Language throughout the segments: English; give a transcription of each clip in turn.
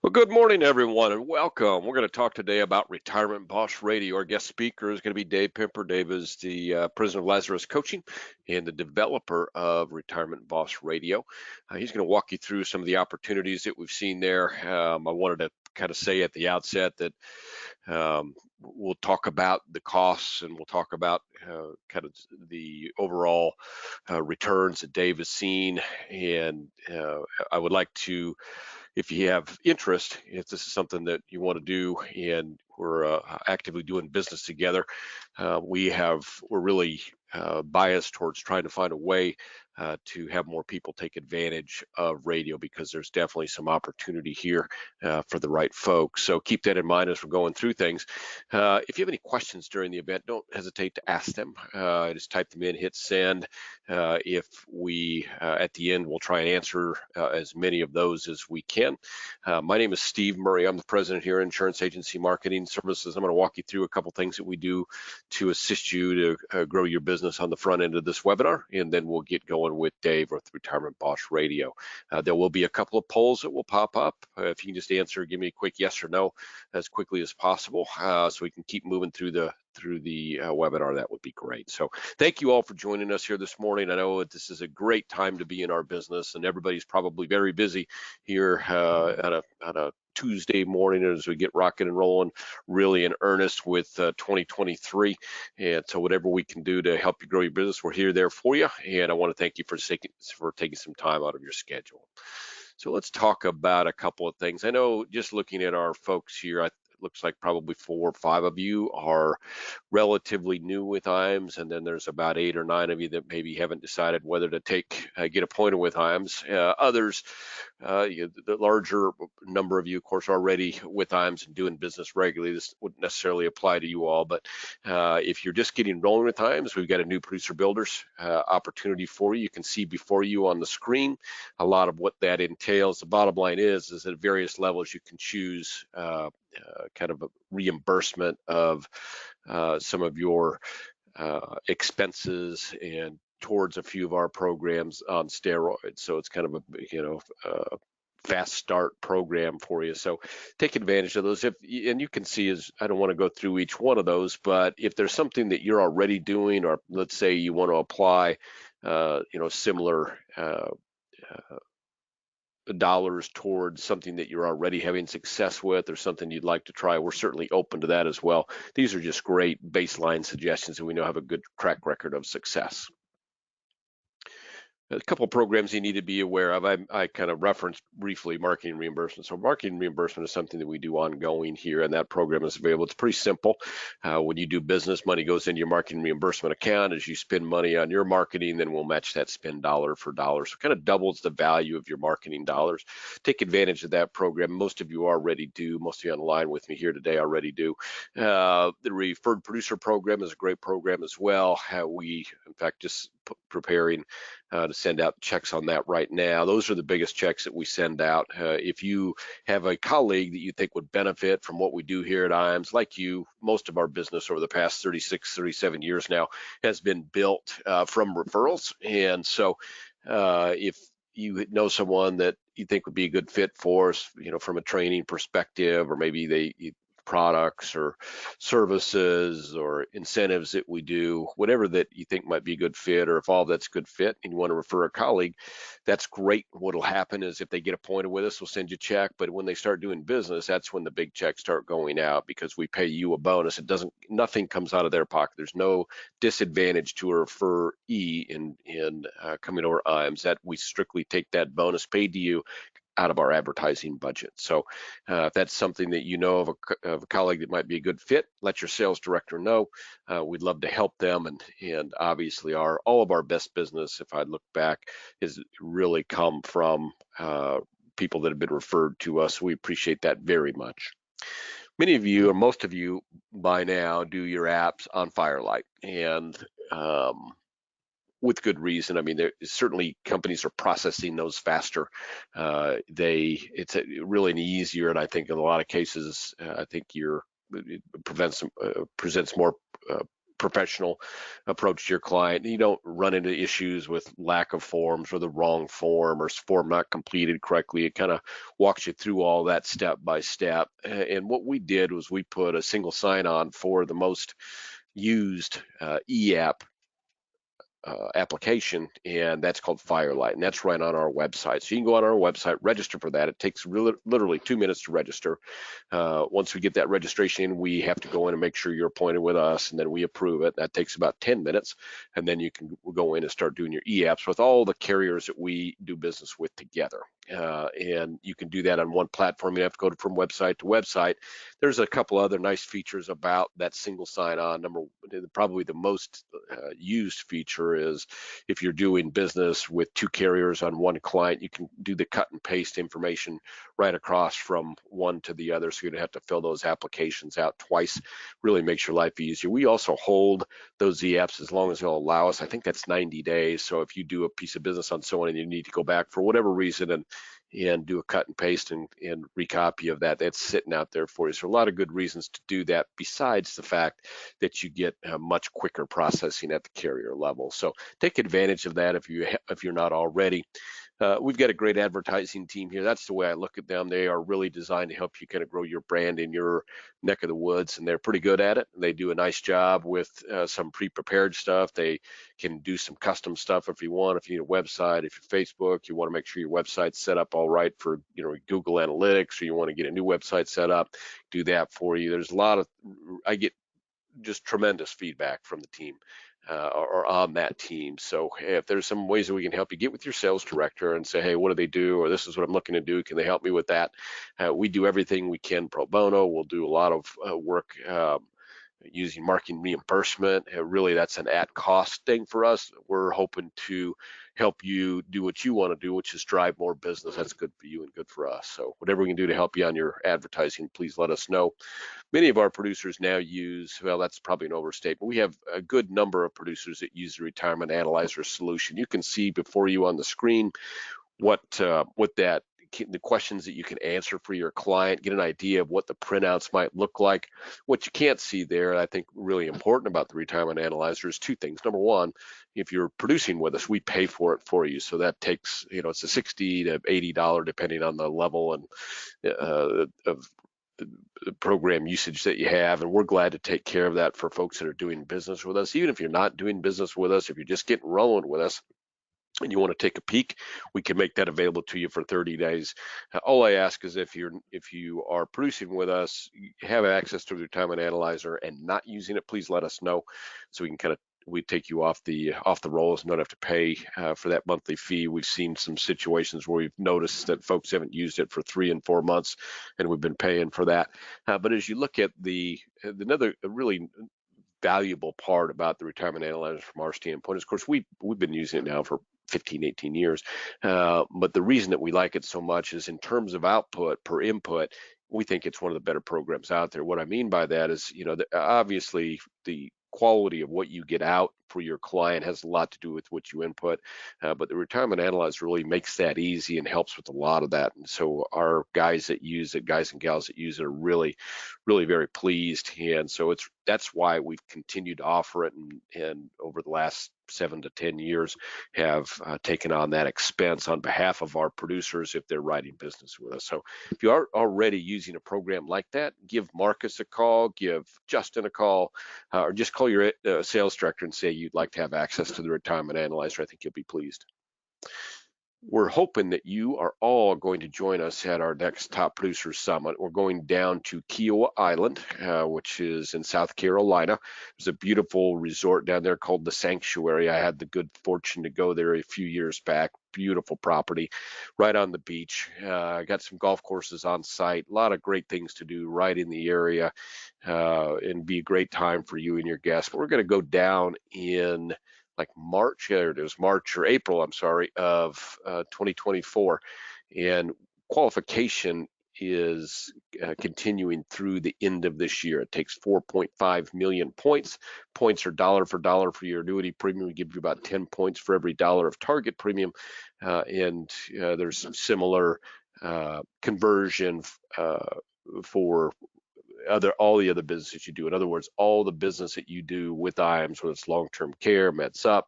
Well, good morning, everyone, and welcome. We're going to talk today about Retirement Boss Radio. Our guest speaker is going to be Dave Pimper. Dave is the president of Lazarus Coaching and the developer of Retirement Boss Radio. He's going to walk you through some of the opportunities that we've seen there. I wanted to kind of say at the outset that we'll talk about the costs and we'll talk about kind of the overall returns that Dave has seen. And I would like to, if you have interest, if this is something that you want to do and we're actively doing business together, we're really biased towards trying to find a way to have more people take advantage of radio because there's definitely some opportunity here for the right folks. So keep that in mind as we're going through things. If you have any questions during the event, don't hesitate to ask them. Just type them in, hit send. If we, at the end, we'll try and answer as many of those as we can. My name is Steve Murray. I'm the president here at Insurance Agency Marketing Services. I'm going to walk you through a couple things that we do to assist you to grow your business on the front end of this webinar, and then we'll get going with Dave with Retirement Boss Radio. There will be a couple of polls that will pop up. If you can just answer, give me a quick yes or no as quickly as possible, so we can keep moving through the webinar. That would be great. So thank you all for joining us here this morning. I know that this is a great time to be in our business, and everybody's probably very busy here on a Tuesday morning as we get rocking and rolling really in earnest with 2023. And so whatever we can do to help you grow your business, we're here there for you. And I want to thank you for taking some time out of your schedule. So let's talk about a couple of things. I know just looking at our folks here, it looks like probably 4 or 5 of you are relatively new with IAMS, and then there's about 8 or 9 of you that maybe haven't decided whether to get appointed with IAMS. Others, the larger number of you, of course, are already with IAMS and doing business regularly. This wouldn't necessarily apply to you all, but if you're just getting rolling with IAMS, we've got a new producer builders opportunity for you. You can see before you on the screen a lot of what that entails. The bottom line is that at various levels you can choose kind of a reimbursement of some of your expenses and towards a few of our programs on steroids. So it's kind of a fast start program for you. So take advantage of those. And you can see, as I don't want to go through each one of those, but if there's something that you're already doing, or let's say you want to apply, similar dollars towards something that you're already having success with or something you'd like to try, we're certainly open to that as well. These are just great baseline suggestions that we know have a good track record of success. A couple of programs you need to be aware of. I kind of referenced briefly marketing reimbursement. So marketing reimbursement is something that we do ongoing here, and that program is available. It's pretty simple. When you do business, money goes into your marketing reimbursement account. As you spend money on your marketing, then we'll match that spend dollar for dollar. So it kind of doubles the value of your marketing dollars. Take advantage of that program. Most of you already do. Most of you on the line with me here today already do. The referred producer program is a great program as well. We, in fact, just preparing to send out checks on that right now. Those are the biggest checks that we send out. If you have a colleague that you think would benefit from what we do here at IAMS, like you, most of our business over the past 36, 37 years now has been built from referrals. And so if you know someone that you think would be a good fit for us, from a training perspective, or maybe products or services or incentives that we do, whatever that you think might be a good fit, or if all that's good fit and you want to refer a colleague, that's great. What'll happen is if they get appointed with us, we'll send you a check, but when they start doing business, that's when the big checks start going out because we pay you a bonus. Nothing comes out of their pocket. There's no disadvantage to a referee in coming over IAMS. That we strictly take that bonus paid to you out of our advertising budget. So if that's something that you know of a colleague that might be a good fit, let your sales director know. We'd love to help them. And obviously all of our best business, if I look back, has really come from people that have been referred to us. We appreciate that very much. Many of you, or most of you by now, do your apps on Firelight. And with good reason. I mean, certainly companies are processing those faster. It's really an easier, and I think in a lot of cases, I think it presents more professional approach to your client. You don't run into issues with lack of forms or the wrong form or form not completed correctly. It kind of walks you through all that step by step. And what we did was we put a single sign-on for the most used e-app application, and that's called Firelight, and that's right on our website. So you can go on our website, register for that. It takes literally 2 minutes to register. Once we get that registration in, we have to go in and make sure you're appointed with us, and then we approve it. That takes about 10 minutes, and then you can go in and start doing your e-apps with all the carriers that we do business with together. And you can do that on one platform. You have to go from website to website. There's a couple other nice features about that single sign-on. Probably the most used feature is if you're doing business with 2 carriers on one client, you can do the cut and paste information right across from one to the other, so you don't have to fill those applications out twice. Really makes your life easier. We also hold those e-apps as long as they'll allow us. I think that's 90 days. So if you do a piece of business on someone and you need to go back for whatever reason and do a cut and paste and recopy of that, that's sitting out there for you. So a lot of good reasons to do that, besides the fact that you get much quicker processing at the carrier level. So take advantage of that if you're not already. We've got a great advertising team here. That's the way I look at them. They are really designed to help you kind of grow your brand in your neck of the woods, and they're pretty good at it. They do a nice job with some pre-prepared stuff. They can do some custom stuff if you want. If you need a website, if you're Facebook, you want to make sure your website's set up all right for Google Analytics, or you want to get a new website set up, do that for you. There's a lot of, I get just tremendous feedback from the team or on that team. So hey, if there's some ways that we can help you, get with your sales director and say, hey, what do they do? Or this is what I'm looking to do. Can they help me with that? We do everything we can pro bono. We'll do a lot of work using marketing reimbursement. Really, that's an at cost thing for us. We're hoping to help you do what you want to do, which is drive more business. That's good for you and good for us. So whatever we can do to help you on your advertising, please let us know. Many of our producers now use, well, that's probably an overstatement. We have a good number of producers that use the Retirement Analyzer solution. You can see before you on the screen what the questions that you can answer for your client, get an idea of what the printouts might look like. What you can't see there, I think really important about the Retirement Analyzer, is 2 things. Number one, if you're producing with us, we pay for it for you. So that takes, it's a $60 to $80 depending on the level and of the program usage that you have, and we're glad to take care of that for folks that are doing business with us. Even if you're not doing business with us, if you're just getting rolling with us and you want to take a peek, we can make that available to you for 30 days. All I ask is if you are producing with us, have access to the Retirement Analyzer and not using it, please let us know so we can we take you off the rolls and not have to pay for that monthly fee. We've seen some situations where we've noticed that folks haven't used it for 3 and 4 months, and we've been paying for that. But as you look at another really valuable part about the Retirement Analyzer from our standpoint is, of course, we've been using it now for 15, 18 years. But the reason that we like it so much is in terms of output per input, we think it's one of the better programs out there. What I mean by that is, obviously the quality of what you get out for your client has a lot to do with what you input, but the Retirement Analyzer really makes that easy and helps with a lot of that. And so our guys that use it, guys and gals that use it, are really, really very pleased. And so that's why we've continued to offer it, and over the last 7 to 10 years have taken on that expense on behalf of our producers if they're writing business with us. So if you are already using a program like that, give Marcus a call, give Justin a call, or just call your sales director and say you'd like to have access to the Retirement Analyzer. I think you'll be pleased. We're hoping that you are all going to join us at our next Top Producers Summit. We're going down to Kiowa Island, which is in South Carolina. There's a beautiful resort down there called The Sanctuary. I had the good fortune to go there a few years back. Beautiful property right on the beach. Got some golf courses on site. A lot of great things to do right in the area, and be a great time for you and your guests. But we're going to go down in like March or April, I'm sorry, of 2024. And qualification is continuing through the end of this year. It takes 4.5 million points. Points are dollar for dollar for your annuity premium. We give you about 10 points for every dollar of target premium. And there's some similar conversion for all the other businesses you do. In other words, all the business that you do with IAMS, whether it's long-term care, MedSup,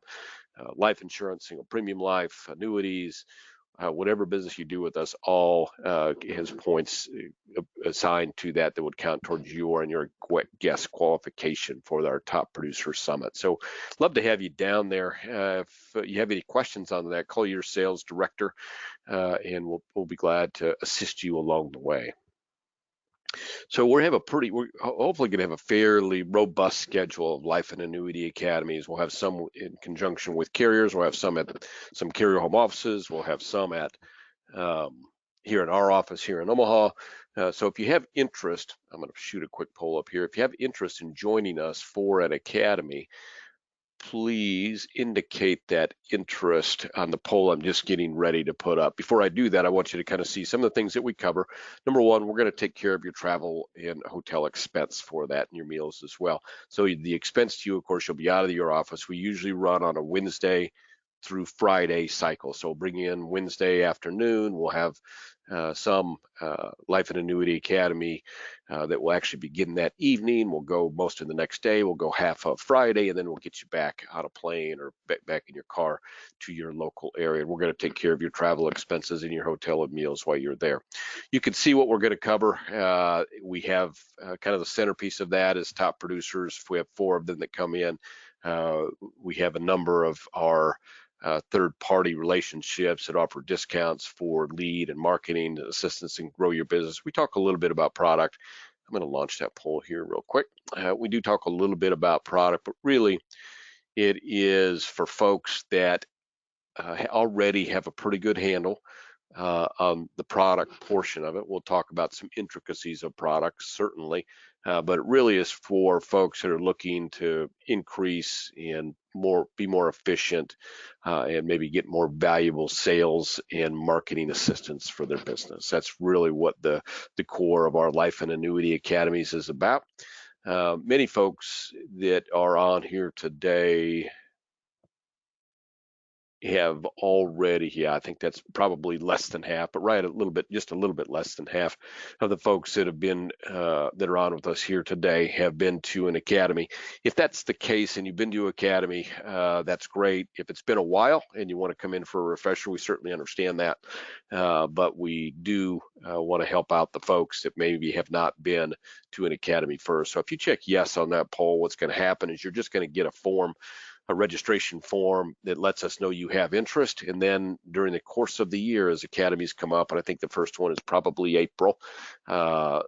life insurance, single premium life, annuities, whatever business you do with us, all has points assigned to that would count towards your and your guest qualification for our Top Producer Summit. So love to have you down there. If you have any questions on that, call your sales director, and we'll be glad to assist you along the way. So we're hopefully going to have a fairly robust schedule of life and annuity academies. We'll have some in conjunction with carriers. We'll have some at some carrier home offices. We'll have some at here in our office here in Omaha. So if you have interest, I'm going to shoot a quick poll up here. If you have interest in joining us for an academy, please indicate that interest on the poll I'm just getting ready to put up. Before I do that, I want you to kind of see some of the things that we cover. Number one, we're going to take care of your travel and hotel expense for that and your meals as well. So the expense to you, of course, you'll be out of your office. We usually run on a Wednesday through Friday cycle. So we'll bring you in Wednesday afternoon. We'll have some Life and Annuity Academy that will actually begin that evening. We'll go most of the next day. We'll go half of Friday, and then we'll get you back on a plane or back in your car to your local area. And we're going to take care of your travel expenses and your hotel and meals while you're there. You can see what we're going to cover. We have kind of the centerpiece of that is top producers. We have 4 of them that come in. We have a number of our third-party relationships that offer discounts for lead and marketing assistance and grow your business. We talk a little bit about product. I'm going to launch that poll here real quick. We do talk a little bit about product, but really it is for folks that already have a pretty good handle on the product portion of it. We'll talk about some intricacies of products, certainly, but it really is for folks that are looking to increase and be more efficient and maybe get more valuable sales and marketing assistance for their business. That's really what the core of our Life and Annuity Academies is about. Many folks that are on here today have already, I think that's probably less than half, but right, just a little bit less than half of the folks that have been, that are on with us here today have been to an academy. If that's the case and you've been to academy, that's great. If it's been a while and you want to come in for a refresher, we certainly understand that. But we do want to help out the folks that maybe have not been to an academy first. So if you check yes on that poll, what's going to happen is you're just going to get a registration form that lets us know you have interest. And then during the course of the year, as academies come up, and I think the first one is probably April, as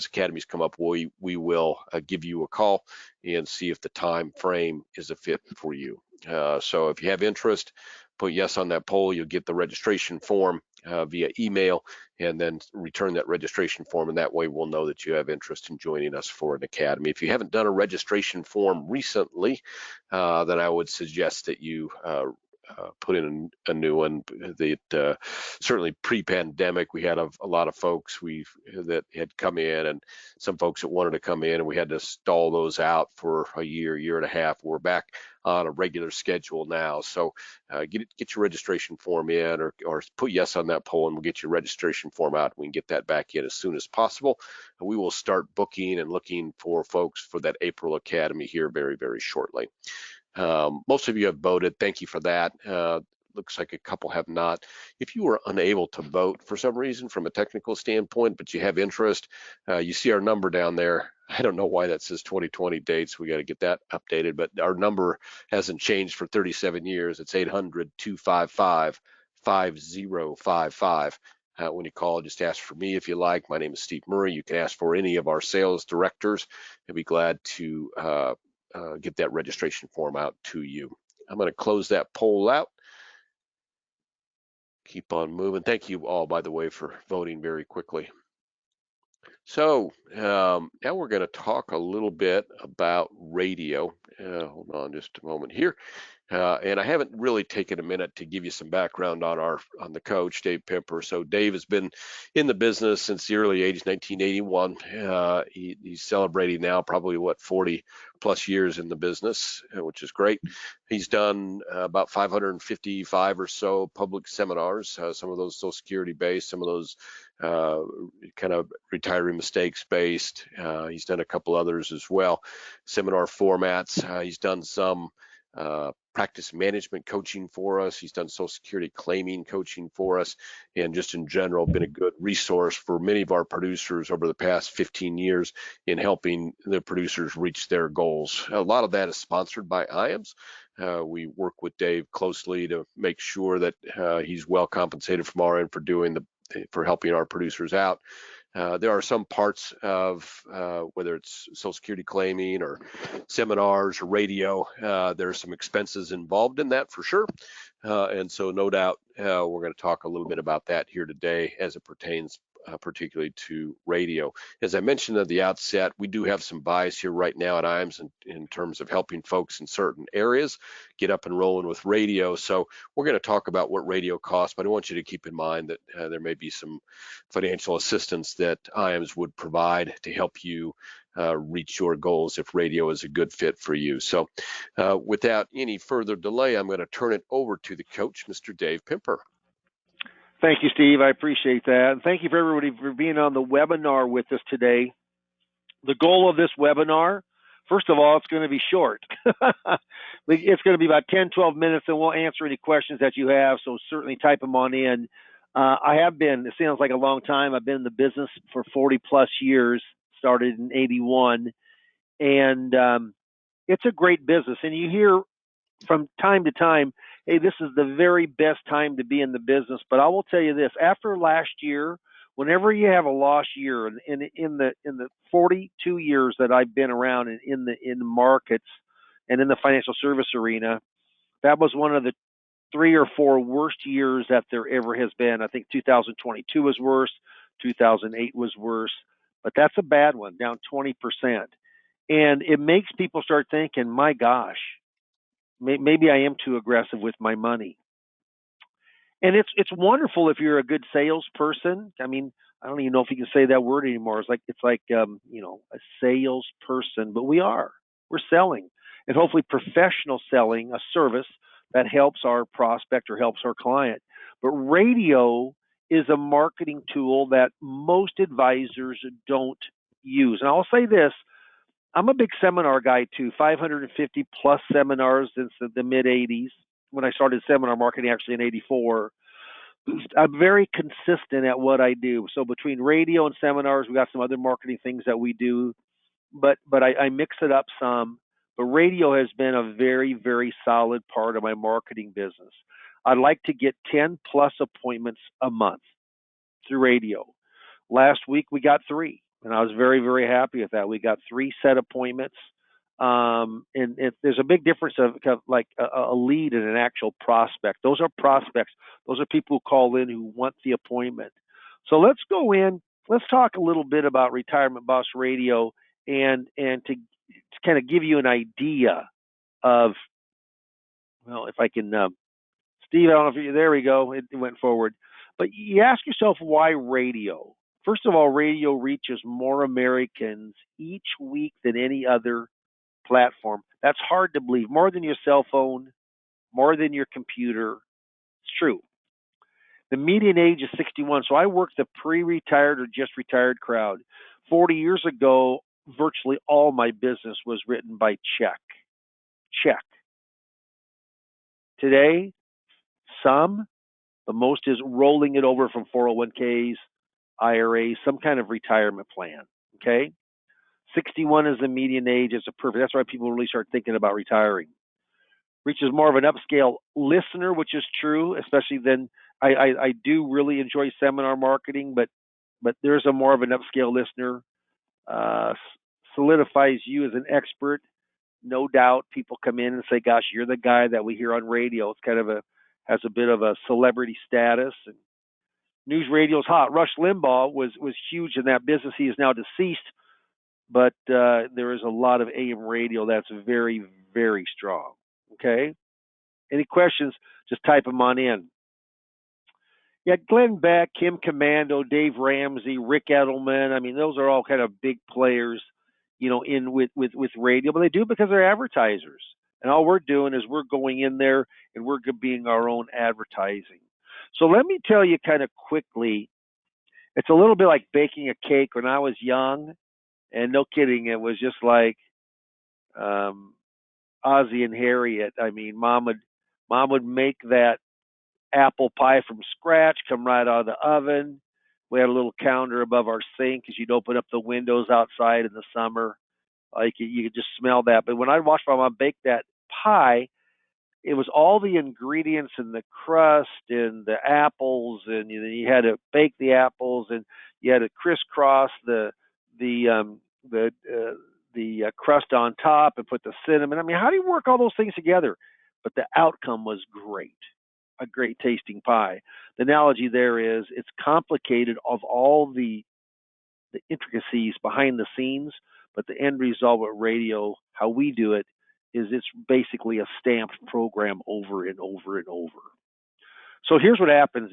academies come up, we will give you a call and see if the time frame is a fit for you. So if you have interest, put yes on that poll. You'll get the registration form via email, and then return that registration form, and that way we'll know that you have interest in joining us for an academy. If you haven't done a registration form recently, then I would suggest that you put in a new one. Certainly pre-pandemic, we had a lot of folks that had come in, and some folks that wanted to come in, and we had to stall those out for a year and a half. We're back on a regular schedule now, so get your registration form in, or put yes on that poll, and we'll get your registration form out. We can get that back in as soon as possible, and we will start booking and looking for folks for that April Academy here very, very shortly. Most of you have voted. Thank you for that. Looks like a couple have not. If you were unable to vote for some reason from a technical standpoint, but you have interest, you see our number down there. I don't know why that says 2020 dates. We got to get that updated, but our number hasn't changed for 37 years. It's 800-255-5055. When you call, just ask for me if you like. My name is Steve Murray. You can ask for any of our sales directors. I'd be glad to get that registration form out to you. I'm going to close that poll out. Keep on moving. Thank you all, by the way, for voting very quickly. So now we're going to talk a little bit about radio. Hold on just a moment here. And I haven't really taken a minute to give you some background on the coach, Dave Pimper. So Dave has been in the business since the early '80s, 1981. He's celebrating now probably 40 plus years in the business, which is great. He's done about 555 or so public seminars, some of those Social Security based, some of those uh, kind of retiree mistakes based. He's done a couple others as well, seminar formats. He's done some practice management coaching for us. He's done Social Security claiming coaching for us, and just in general been a good resource for many of our producers over the past 15 years in helping the producers reach their goals. A lot of that is sponsored by IAMS. We work with Dave closely to make sure that he's well compensated from our end for helping our producers out. There are some parts of whether it's Social Security claiming or seminars or radio, there are some expenses involved in that for sure. And so no doubt we're going to talk a little bit about that here today as it pertains particularly to radio. As I mentioned at the outset, we do have some bias here right now at IAMS in terms of helping folks in certain areas get up and rolling with radio. So we're going to talk about what radio costs, but I want you to keep in mind that there may be some financial assistance that IAMS would provide to help you reach your goals if radio is a good fit for you. So without any further delay, I'm going to turn it over to the coach, Mr. Dave Pimper. Thank you, Steve. I appreciate that. And thank you for everybody for being on the webinar with us today. The goal of this webinar, first of all, it's going to be short. It's going to be about 10, 12 minutes, and we'll answer any questions that you have, so certainly type them on in. I have been, it sounds like a long time, I've been in the business for 40 plus years, started in 81, and it's a great business. And you hear from time to time, hey, this is the very best time to be in the business. But I will tell you this, after last year, whenever you have a lost year, and in the 42 years that I've been around in the markets and in the financial service arena, that was one of the 3 or 4 worst years that there ever has been. I think 2022 was worse, 2008 was worse, but that's a bad one, down 20%. And it makes people start thinking, my gosh, maybe I am too aggressive with my money. And it's wonderful if you're a good salesperson. I mean, I don't even know if you can say that word anymore. It's like a salesperson, but we're selling, and hopefully professional selling, a service that helps our prospect or helps our client. But radio is a marketing tool that most advisors don't use. And I'll say this, I'm a big seminar guy too, 550 plus seminars since the mid 80s. When I started seminar marketing actually in 84. I'm very consistent at what I do. So between radio and seminars, we got some other marketing things that we do, but I mix it up some. But radio has been a very, very solid part of my marketing business. I'd like to get 10 plus appointments a month through radio. Last week we got 3, and I was very, very happy with that. We got 3 set appointments. And there's a big difference of like a lead and an actual prospect. Those are prospects. Those are people who call in who want the appointment. So let's go in. Let's talk a little bit about Retirement Boss Radio and to kind of give you an idea of, well, if I can, Steve, I don't know if you, there we go. It went forward. But you ask yourself, why radio? First of all, radio reaches more Americans each week than any other platform. That's hard to believe. More than your cell phone, more than your computer. It's true. The median age is 61. So I work the pre-retired or just retired crowd. 40 years ago, virtually all my business was written by check. Today, the most is rolling it over from 401ks, IRAs, some kind of retirement plan. Okay. 61 is the median age. It's a perfect. That's why people really start thinking about retiring. Reaches more of an upscale listener, which is true, especially then I do really enjoy seminar marketing, but there's a more of an upscale listener. Solidifies you as an expert. No doubt people come in and say, gosh, you're the guy that we hear on radio. It's kind of has a bit of a celebrity status. And news radio is hot. Rush Limbaugh was huge in that business. He is now deceased. But there is a lot of AM radio that's very, very strong. Okay. Any questions, just type them on in. Yeah, Glenn Beck, Kim Commando, Dave Ramsey, Rick Edelman. I mean, those are all kind of big players, in with radio, but they do it because they're advertisers. And all we're doing is we're going in there and we're being our own advertising. So let me tell you kind of quickly, it's a little bit like baking a cake when I was young, and no kidding, it was just like Ozzie and Harriet. I mean, mom would make that apple pie from scratch, come right out of the oven. We had a little counter above our sink because you'd open up the windows outside in the summer. You could just smell that. But when I watched my mom bake that pie, it was all the ingredients and the crust and the apples, and you had to bake the apples, and you had to crisscross the crust on top and put the cinnamon. I mean, how do you work all those things together? But the outcome was great, a great tasting pie. The analogy there is it's complicated of all the intricacies behind the scenes, but the end result with radio, how we do it, is it's basically a stamped program over and over and over. So here's what happens.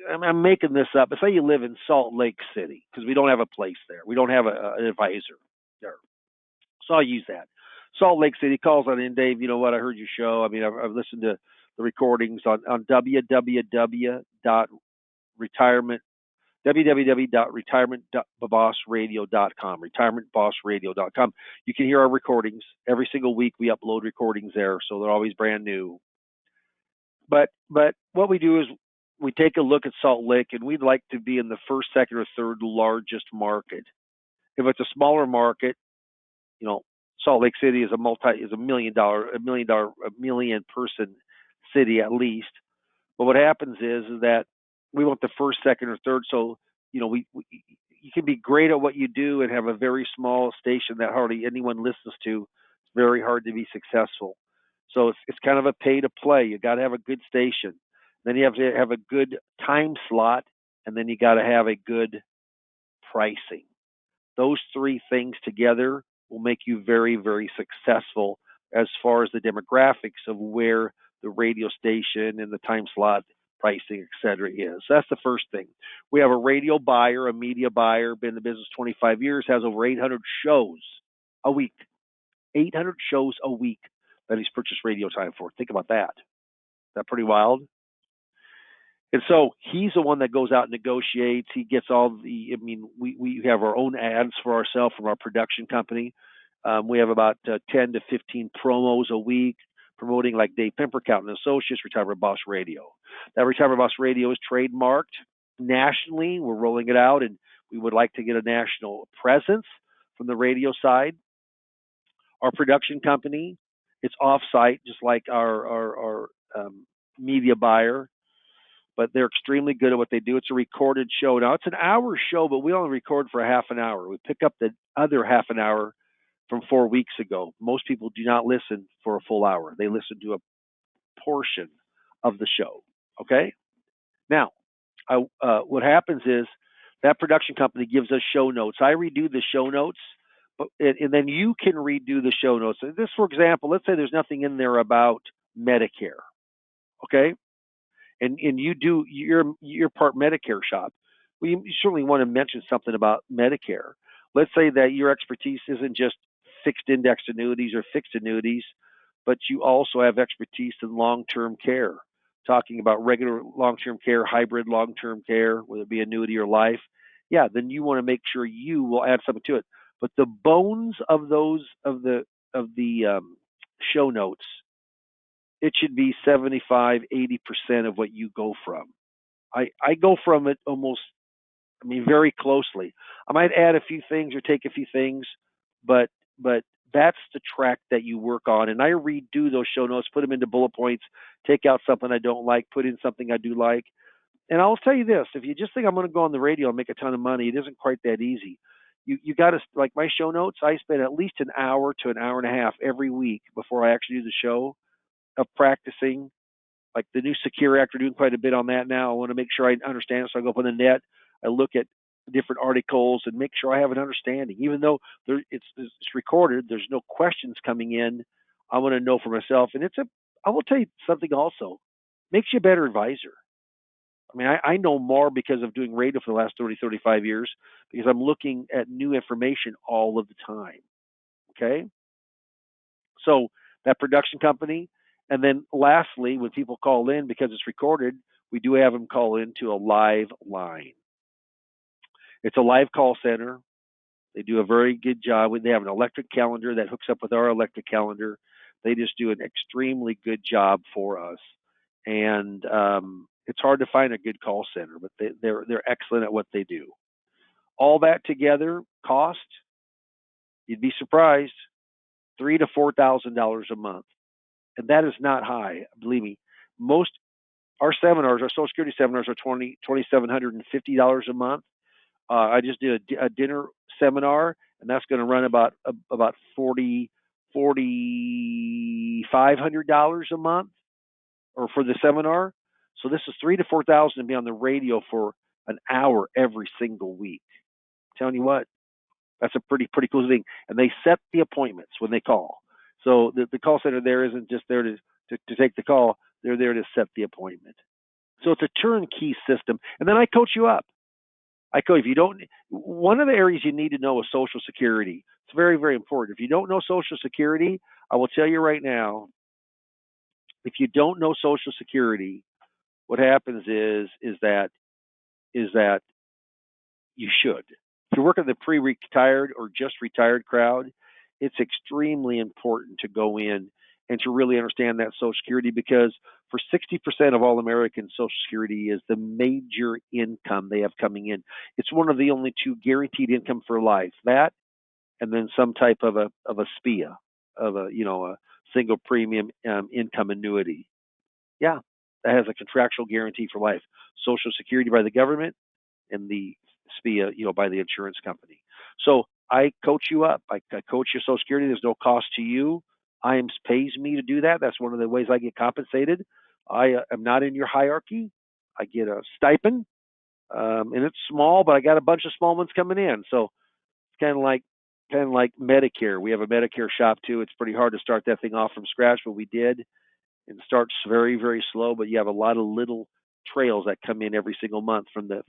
I'm making this up, but say you live in Salt Lake City, because we don't have a place there. We don't have an advisor there. So I'll use that. Salt Lake City calls on in, Dave, you know what, I heard your show. I mean, I've listened to the recordings on www.retirementbossradio.com, retirementbossradio.com. You can hear our recordings. Every single week we upload recordings there, so they're always brand new. But what we do is we take a look at Salt Lake, and we'd like to be in the first, second, or third largest market. If it's a smaller market, Salt Lake City is a million person city at least. But what happens is that we want the first, second, or third. So you can be great at what you do and have a very small station that hardly anyone listens to. It's very hard to be successful. So it's kind of a pay to play. You got to have a good station. Then you have to have a good time slot, and then you got to have a good pricing. Those three things together will make you very, very successful as far as the demographics of where the radio station and the time slot, pricing, et cetera, is. So that's the first thing. We have a radio buyer, a media buyer, been in the business 25 years, has over 800 shows a week. 800 shows a week that he's purchased radio time for. Think about that. Is that pretty wild? And so he's the one that goes out and negotiates. He gets we have our own ads for ourselves from our production company. We have about 10 to 15 promos a week promoting like Dave Pimper, Accountant Associates, Retirement Boss Radio. That Retirement Boss Radio is trademarked nationally. We're rolling it out, and we would like to get a national presence from the radio side. Our production company, it's off-site, just like our media buyer, but they're extremely good at what they do. It's a recorded show. Now, it's an hour show, but we only record for half an hour. We pick up the other half an hour from 4 weeks ago. Most people do not listen for a full hour. They listen to a portion of the show, okay? Now, what happens is that production company gives us show notes. I redo the show notes, and then you can redo the show notes. This, for example, let's say there's nothing in there about Medicare, okay? And you're part Medicare shop. Well, you certainly want to mention something about Medicare. Let's say that your expertise isn't just fixed indexed annuities or fixed annuities, but you also have expertise in long-term care, talking about regular long-term care, hybrid long-term care, whether it be annuity or life. Yeah, then you want to make sure you will add something to it. But the bones of the show notes, it should be 75, 80% of what you go from. I go from it very closely. I might add a few things or take a few things, but that's the track that you work on. And I redo those show notes, put them into bullet points, take out something I don't like, put in something I do like. And I'll tell you this, if you just think I'm going to go on the radio and make a ton of money, it isn't quite that easy. You got to, like my show notes, I spend at least an hour to an hour and a half every week before I actually do the show of practicing. Like the new Secure Act, we're doing quite a bit on that now. I want to make sure I understand it. So I go up on the net, I look at different articles and make sure I have an understanding. Even though it's recorded, there's no questions coming in. I want to know for myself. And it's I will tell you something also. Makes you a better advisor. I mean, I know more because of doing radio for the last 30, 35 years because I'm looking at new information all of the time. Okay. So that production company. And then lastly, when people call in, because it's recorded, we do have them call into a live line. It's a live call center. They do a very good job. They have an electric calendar that hooks up with our electric calendar. They just do an extremely good job for us. And it's hard to find a good call center, but they're excellent at what they do. All that together cost, you'd be surprised, $3,000 to $4,000 a month, and that is not high. Believe me, most our seminars, our Social Security seminars, are $2,750 a month. I just did a dinner seminar, and that's going to run about $4,500 a month, or for the seminar. So this is $3,000 to $4,000 to be on the radio for an hour every single week. I'm telling you what, that's a pretty cool thing. And they set the appointments when they call. So the call center there isn't just there to take the call. They're there to set the appointment. So it's a turnkey system. And then I coach you up. If you don't, one of the areas you need to know is Social Security. It's very, very important. If you don't know Social Security, I will tell you right now, if you don't know Social Security, what happens is that you should. If you're working the pre-retired or just retired crowd, it's extremely important to go in and to really understand that Social Security, because for 60% of all Americans, Social Security is the major income they have coming in. It's one of the only two guaranteed income for life. That, and then some type of a SPIA, of a single premium income annuity. Yeah, that has a contractual guarantee for life. Social Security by the government, and the SPIA, by the insurance company. So I coach you up. I coach your Social Security. There's no cost to you. IAMS pays me to do that. That's one of the ways I get compensated. I am not in your hierarchy. I get a stipend, and it's small, but I got a bunch of small ones coming in. So it's kind of like Medicare. We have a Medicare shop too. It's pretty hard to start that thing off from scratch, but we did. And it starts very, very slow, but you have a lot of little trails that come in every single month from the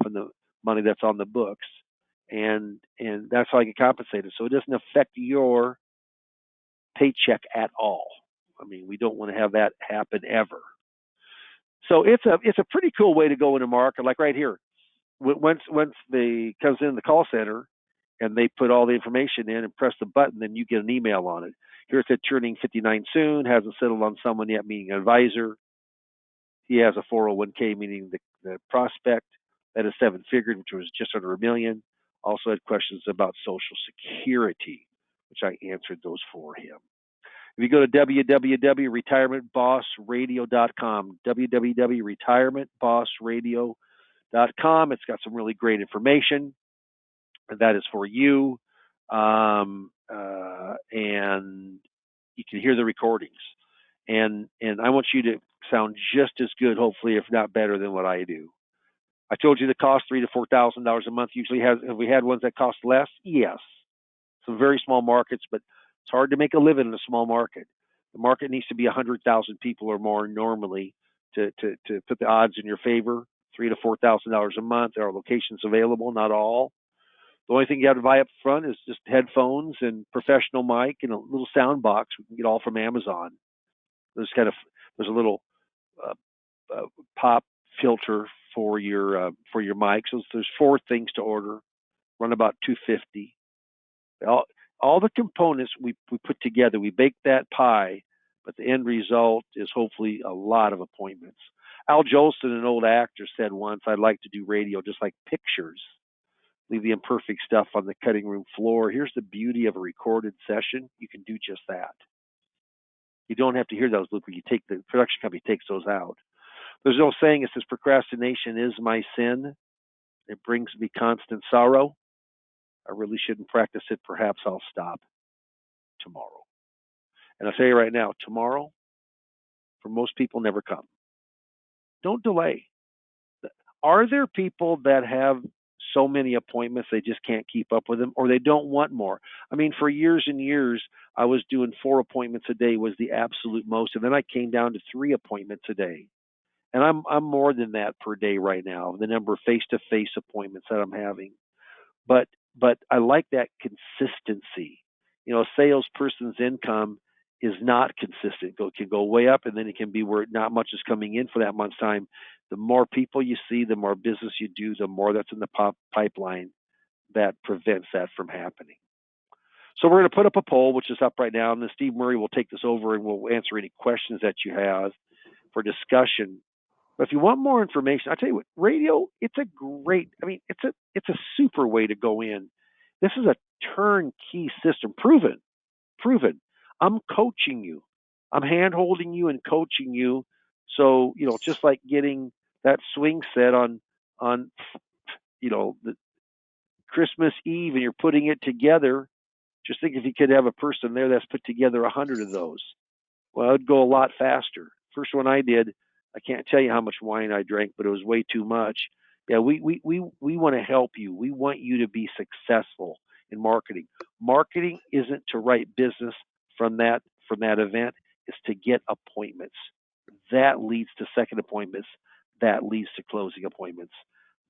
money that's on the books, and that's how I get compensated. So it doesn't affect your paycheck at all. I mean, we don't want to have that happen ever. So it's a pretty cool way to go into market. Like right here, once they comes in the call center and they put all the information in and press the button, then you get an email on it. Here it said turning 59 soon, hasn't settled on someone yet, meaning an advisor. He has a 401k, meaning the prospect. That is seven figured, which was just under $1 million. Also had questions about Social Security, which I answered those for him. If you go to www.retirementbossradio.com, www.retirementbossradio.com, it's got some really great information, and that is for you. And you can hear the recordings. And I want you to sound just as good, hopefully, if not better than what I do. I told you the cost $3,000 to $4,000 a month. Usually have we had ones that cost less? Yes. Some very small markets, but it's hard to make a living in a small market. The market needs to be 100,000 people or more normally to put the odds in your favor. $3,000 to $4,000 a month. There are locations available, not all. The only thing you have to buy up front is just headphones and professional mic and a little sound box. We can get all from Amazon. There's a little pop filter for your mic. So there's 4 things to order. Run about $250. All the components we put together. We bake that pie, but the end result is hopefully a lot of appointments. Al Jolson, an old actor, said once, "I'd like to do radio just like pictures. Leave the imperfect stuff on the cutting room floor. Here's the beauty of a recorded session. You can do just that. You don't have to hear those loopers. The production company takes those out. There's no saying, it says, procrastination is my sin. It brings me constant sorrow. I really shouldn't practice it. Perhaps I'll stop tomorrow." And I'll tell you right now, tomorrow, for most people, never come. Don't delay. Are there people that have so many appointments they just can't keep up with them, or they don't want more. I mean, for years and years, I was doing 4 appointments a day was the absolute most, and then I came down to 3 appointments a day. And I'm more than that per day right now, the number of face-to-face appointments that I'm having. But I like that consistency. You know, a salesperson's income is not consistent. It can go way up, and then it can be where not much is coming in for that month's time. The more people you see, the more business you do, the more that's in the pipeline that prevents that from happening. So we're going to put up a poll, which is up right now, and then Steve Murray will take this over and we'll answer any questions that you have for discussion. But if you want more information, I'll tell you what, radio, it's a great, I mean, it's a super way to go in. This is a turnkey system, proven. I'm coaching you. I'm hand holding you and coaching you. So, you know, just like getting that swing set on you know, the Christmas Eve and you're putting it together, just think if you could have a person there that's put together 100 of those. Well, it'd go a lot faster. First one I did, I can't tell you how much wine I drank, but it was way too much. Yeah, we want to help you. We want you to be successful in marketing. Marketing isn't to write business from that event. It's to get appointments. That leads to second appointments. That leads to closing appointments.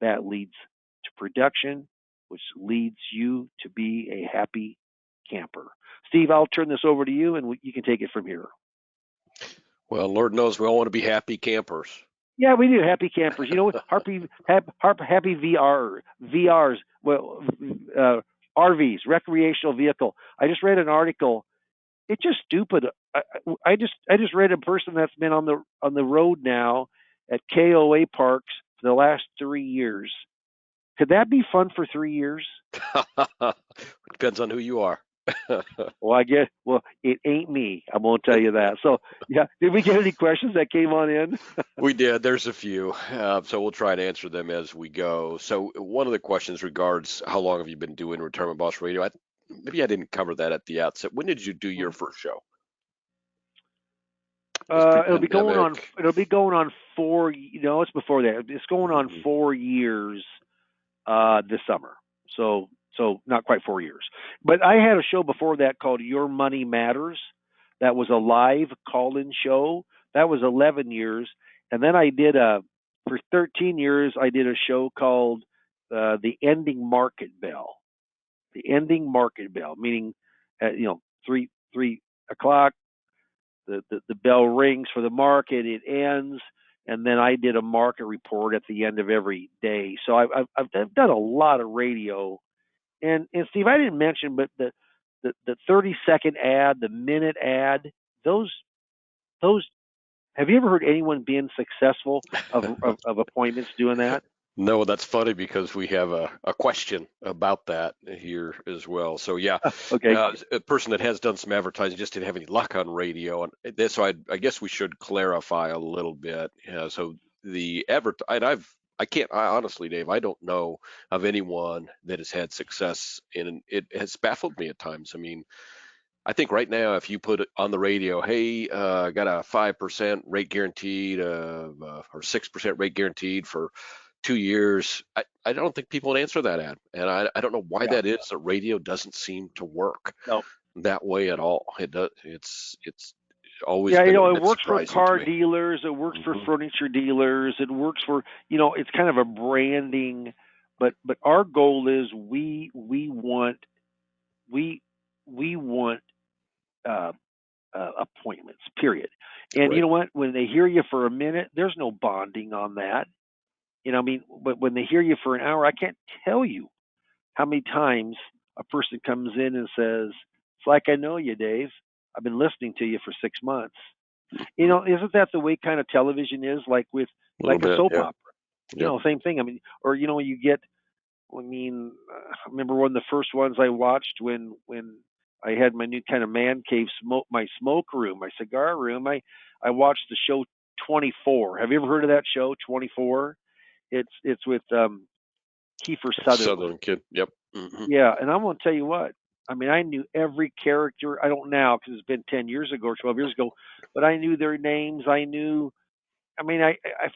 That leads to production, which leads you to be a happy camper. Steve, I'll turn this over to you, and you can take it from here. Well, Lord knows we all want to be happy campers. Yeah, we do. Happy campers. You know what? Happy VRs. Well, RVs, recreational vehicle. I just read an article. It's just stupid. I just read a person that's been on the road now at KOA parks for the last 3 years. Could that be fun for 3 years? Depends on who you are. Well, it ain't me. I won't tell you that. So, yeah, did we get any questions that came on in? We did. There's a few. So we'll try to answer them as we go. So one of the questions regards how long have you been doing Retirement Boss Radio? Maybe I didn't cover that at the outset. When did you do your first show? It'll be going on 4. You know, it's before that. It's going on 4 years this summer. So not quite 4 years. But I had a show before that called Your Money Matters. That was a live call-in show. That was 11 years. And then I did for 13 years, I did a show called The Ending Market Bell. The Ending Market Bell, meaning, 3 o'clock, the bell rings for the market, it ends, and then I did a market report at the end of every day. So I've done a lot of radio. And Steve, I didn't mention, but the 30-second ad, the minute ad, those. Have you ever heard anyone being successful of appointments doing that? No, that's funny because we have a question about that here as well. So yeah, Okay. A person that has done some advertising just didn't have any luck on radio, and this, so I guess we should clarify a little bit. So the I honestly, Dave, I don't know of anyone that has had success, and it has baffled me at times. I mean, I think right now, if you put it on the radio, hey, I got a 5% rate guaranteed, or 6% rate guaranteed for 2 years, I don't think people would answer that ad, and I don't know why that is. The radio doesn't seem to work that way at all. It does. It's always been it works for car dealers. It works for furniture dealers. It works for it's kind of a branding, but our goal is we want appointments, period. And right. You know what? When they hear you for a minute, there's no bonding on that. But when they hear you for an hour, I can't tell you how many times a person comes in and says, "It's like I know you, Dave. I've been listening to you for 6 months." Isn't that the way kind of television is, like with a soap opera? Same thing. I mean, or you get. I remember one of the first ones I watched when I had my new kind of man cave my smoke room, my cigar room. I watched the show 24. Have you ever heard of that show, 24? It's with Kiefer Sutherland. Southern kid. Yep. Mm-hmm. Yeah, and I'm going to tell you what. I mean, I knew every character. I don't now because it's been 10 years ago or 12 years ago, but I knew their names. I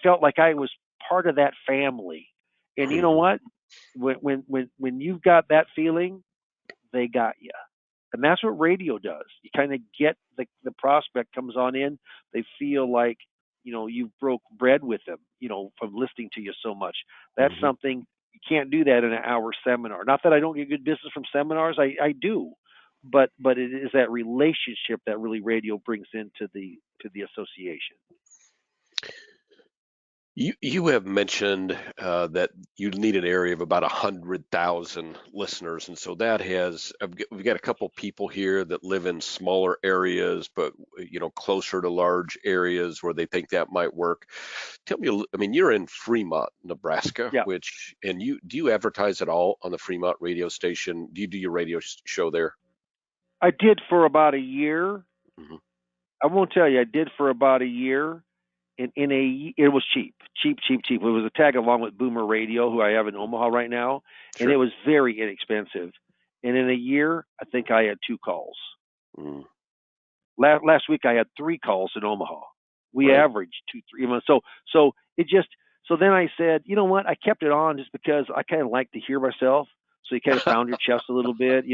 felt like I was part of that family. And you know what? when you've got that feeling, they got you. And that's what radio does. You kind of get the prospect comes on in. They feel like, you've broke bread with them, from listening to you so much. That's Hmm. something you can't do that in an hour seminar. Not that I don't get good business from seminars. I do. But it is that relationship that really radio brings into the association. You have mentioned that you need an area of about 100,000 listeners, and so that we've got a couple people here that live in smaller areas, but closer to large areas where they think that might work. Tell me, I mean, you're in Fremont, Nebraska, Yeah, and do you advertise at all on the Fremont radio station? Do you do your radio show there? I did for about a year. Hmm. I won't tell you. I did for about a year. It was cheap, cheap, cheap, cheap. It was a tag along with Boomer Radio, who I have in Omaha right now, and it Sure. was very inexpensive. And in a year, I think I had 2 calls. Mm, Last week I had 3 calls in Omaha. We right. averaged 2, 3 months. So it just so then I said, you know what? I kept it on just because I kind of like to hear myself. So you kind of pound your chest a little bit,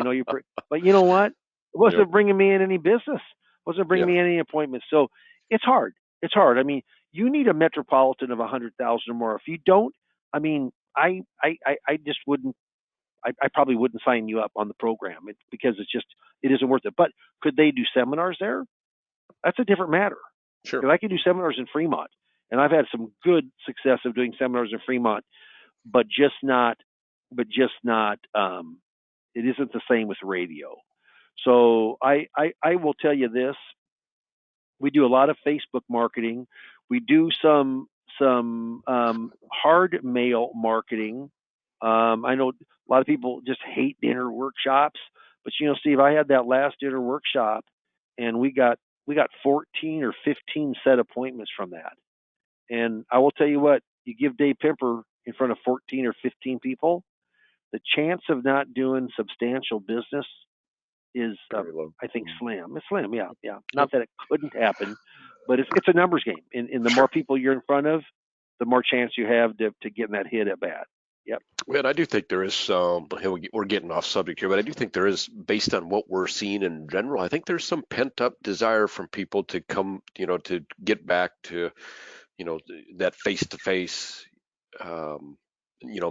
but you know what? It Yep. wasn't bringing me in any business. It wasn't bringing Yeah. me any appointments. So it's hard. It's hard. I mean, you need a metropolitan of 100,000 or more. If you don't, I mean, I just wouldn't. I probably wouldn't sign you up on the program because it isn't worth it. But could they do seminars there? That's a different matter. Sure. Because I can do seminars in Fremont, and I've had some good success of doing seminars in Fremont, but just not. It isn't the same with radio. So I will tell you this: we do a lot of Facebook marketing. We do some hard mail marketing. I know a lot of people just hate dinner workshops, but Steve, I had that last dinner workshop, and we got 14 or 15 set appointments from that. And I will tell you what, you give Dave Pimper in front of 14 or 15 people, the chance of not doing substantial business is, Very low. I think, Mm. slim. It's slim, yeah, yeah. Yep. Not that it couldn't happen, but it's a numbers game. And the more Sure. people you're in front of, the more chance you have to get in that hit at bat. Yep. And I do think there is some, we're getting off subject here, but I do think there is, based on what we're seeing in general, I think there's some pent up desire from people to come, to get back to, that face to face,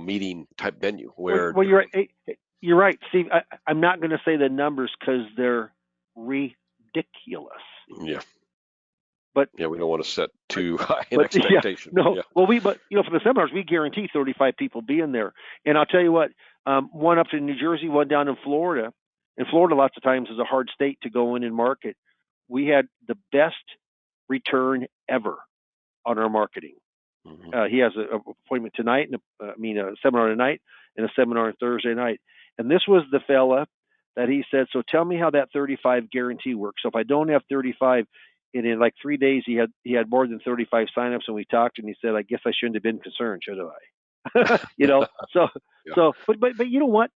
meeting type venue where, Well, you're right. You're right, Steve. I'm not going to say the numbers because they're ridiculous. yeah, But yeah, we don't want to set too high an yeah, expectation. no. Yeah. Well, for the seminars, we guarantee 35 people being there. And I'll tell you what, one up in New Jersey, one down in Florida. And Florida, lots of times, is a hard state to go in and market. We had the best return ever on our marketing. Hmm. He has an appointment tonight, and a seminar tonight, and a seminar on Thursday night. And this was the fella that he said, so tell me how that 35 guarantee works. So if I don't have 35, and in like 3 days he had more than 35 signups, and we talked, and he said, I guess I shouldn't have been concerned, should I? So Yeah. but you know what?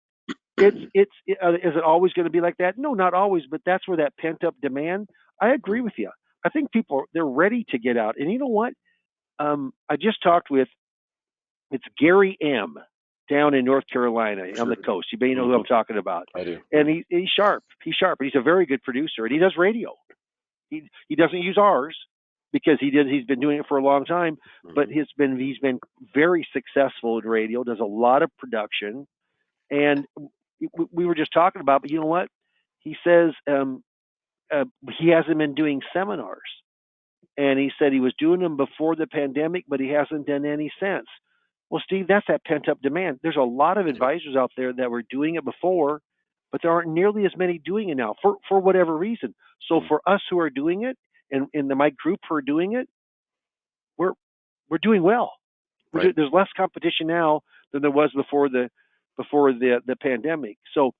Is it always going to be like that? No, not always, but that's where that pent up demand. I agree with you. I think people they're ready to get out, and you know what? I just talked with it's Gary M. down in North Carolina on the Sure. coast. You may know who I'm talking about. I do. And he's sharp. He's sharp. He's a very good producer, and he does radio. He doesn't use ours because he's been doing it for a long time, but Mhm. he's been very successful in radio. Does a lot of production, and we were just talking about. But you know what? He says he hasn't been doing seminars. And he said he was doing them before the pandemic, but he hasn't done any since. Well, Steve, that's that pent up demand. There's a lot of advisors out there that were doing it before, but there aren't nearly as many doing it now for whatever reason. So Mm. for us who are doing it, and in my group who are doing it, we're doing well. Right. There's less competition now than there was before the pandemic. So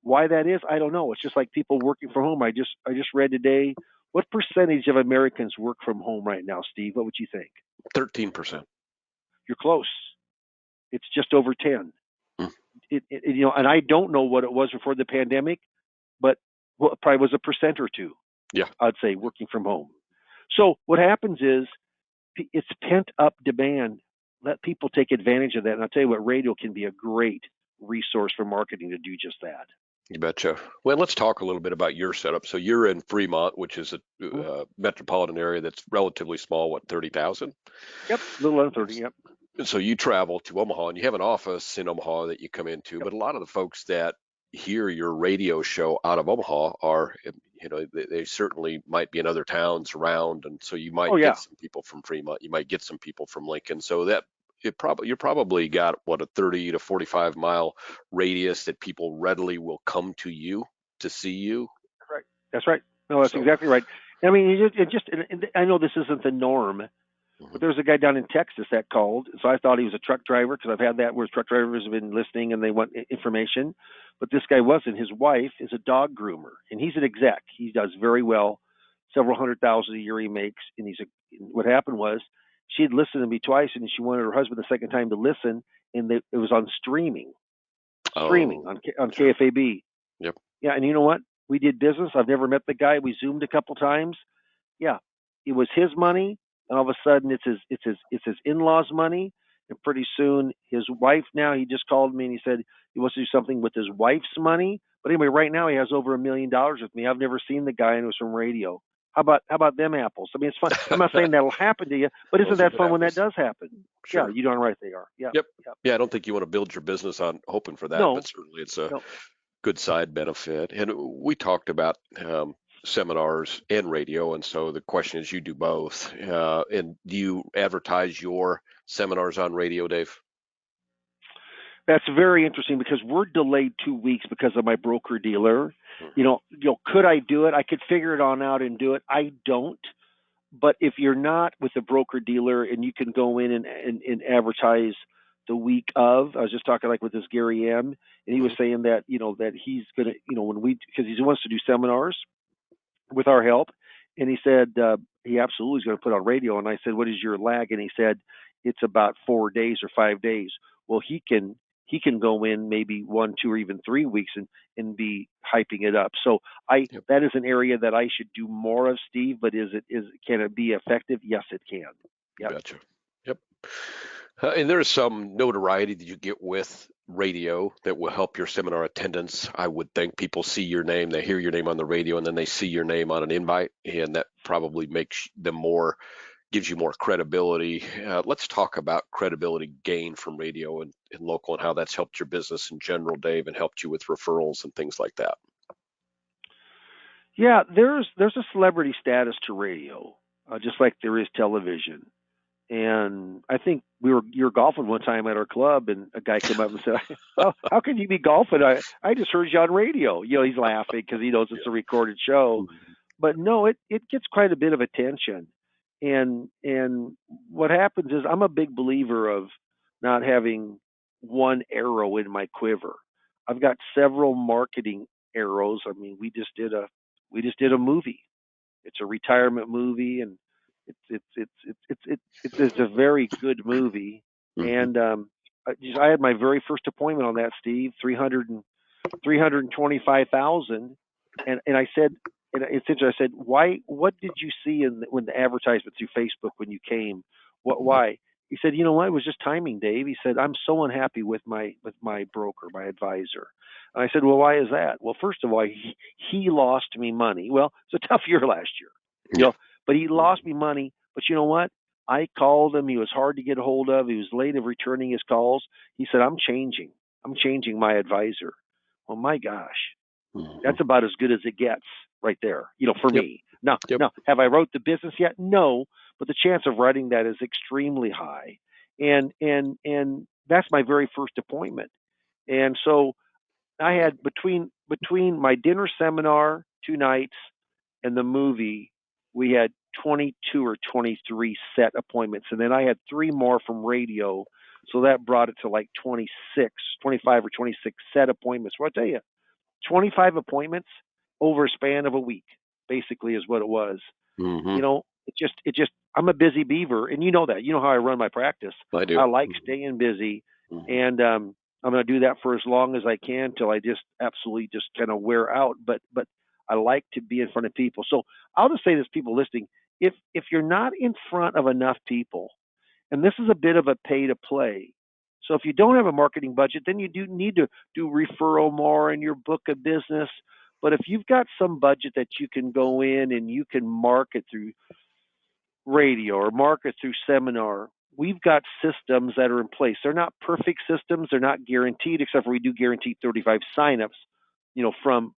why that is, I don't know. It's just like people working from home. I just read today. What percentage of Americans work from home right now, Steve? What would you think? 13%. You're close. It's just over 10. Mm. And I don't know what it was before the pandemic, but it probably was 1% or 2. Yeah. I'd say working from home. So what happens is it's pent up demand. let people take advantage of that. And I'll tell you what, radio can be a great resource for marketing to do just that. You betcha. Well, let's talk a little bit about your setup. So you're in Fremont, which is a metropolitan area that's relatively small, what, 30,000? Yep, a little under 30, yep. And so you travel to Omaha and you have an office in Omaha that you come into, Yep. but a lot of the folks that hear your radio show out of Omaha are, they certainly might be in other towns around. And so you might Oh, yeah. get some people from Fremont, you might get some people from Lincoln. So that you're probably got what, a 30 to 45 mile radius that people readily will come to you to see you. Right. That's right. No, that's So, exactly right. I mean, I know this isn't the norm, but there's a guy down in Texas that called. So I thought he was a truck driver because I've had that where truck drivers have been listening and they want information. But this guy wasn't. His wife is a dog groomer and he's an exec. He does very well, several $100,000 a year he makes. And what happened was she had listened to me twice and she wanted her husband the second time to listen. And it was on streaming oh, on sure. KFAB. Yep. Yeah. And you know what? We did business. I've never met the guy. We Zoomed a couple times. Yeah. It was his money. And all of a sudden it's his in-laws money. And pretty soon his wife now, he just called me and he said he wants to do something with his wife's money. But anyway, right now he has over $1 million with me. I've never seen the guy and it was from radio. How about them apples? I mean, it's fun. I'm not saying that'll happen to you, but isn't Those are that good fun when that apples. does happen? Yeah, Sure. you darn right they are. Yeah. Yep. Yep. Yeah, I don't think you want to build your business on hoping for that, No, but certainly it's a no. good side benefit. And we talked about seminars and radio, and so the question is, you do both. And do you advertise your seminars on radio, Dave? That's very interesting because we're delayed 2 weeks because of my broker dealer. Hmm. Could I do it? I could figure it on out and do it. I don't. But if you're not with a broker dealer and you can go in and advertise the week of, I was just talking like with this Gary M, and he was Hmm. saying that that he's gonna because he wants to do seminars with our help, and he said he absolutely is going to put on radio. And I said, what is your lag? And he said it's about 4 days or 5 days. Well, he can go in maybe 1, 2, or even 3 weeks and be hyping it up. So Yep. that is an area that I should do more of, Steve. But can it be effective? Yes, it can. You Yep. betcha. Yep. And there's some notoriety that you get with radio that will help your seminar attendance. I would think people see your name, they hear your name on the radio, and then they see your name on an invite, and that probably makes them gives you more credibility. Let's talk about credibility gain from radio and local and how that's helped your business in general, Dave, and helped you with referrals and things like that. Yeah, there's a celebrity status to radio, just like there is television. And I think you were golfing one time at our club, and a guy came up and said, "Oh, how can you be golfing? I just heard you on radio." He's laughing because he knows it's a recorded show. Mhm. But no, it gets quite a bit of attention. And what happens is I'm a big believer of not having one arrow in my quiver. I've got several marketing arrows. I mean, we just did a movie. It's a retirement movie, and it's a very good movie. Mhm. And I had my very first appointment on that, Steve, 325,000, and I said, and it's interesting. I said, why? What did you see when the advertisement through Facebook when you came? What? Why? He said, you know what? It was just timing, Dave. He said, I'm so unhappy with my broker, my advisor. And I said, well, why is that? Well, first of all, he lost me money. Well, it's a tough year last year, you Yeah. know, but he lost me money. But you know what? I called him. He was hard to get a hold of. He was late of returning his calls. He said, I'm changing. I'm changing my advisor. Well, my gosh, Mhm. that's about as good as it gets right there, for Yep. me. Now, Yep. have I wrote the business yet? No, but the chance of writing that is extremely high. And that's my very first appointment. And so I had between my dinner seminar 2 nights and the movie, we had 22 or 23 set appointments, and then I had 3 more from radio, so that brought it to like 26, 25 or 26 set appointments. Well, I tell you, 25 appointments over a span of a week, basically, is what it was. Mhm. I'm a busy beaver, and you know that. You know how I run my practice. I do. I like staying busy, Mhm. and I'm going to do that for as long as I can till I just absolutely just kind of wear out. But I like to be in front of people. So I'll just say this, people listening, if you're not in front of enough people, And this is a bit of a pay to play. So if you don't have a marketing budget, then you do need to do referral more in your book of business. But if you've got some budget that you can go in and you can market through radio or market through seminar, we've got systems that are in place. They're not perfect systems. They're not guaranteed, except for we do guarantee 35 signups, from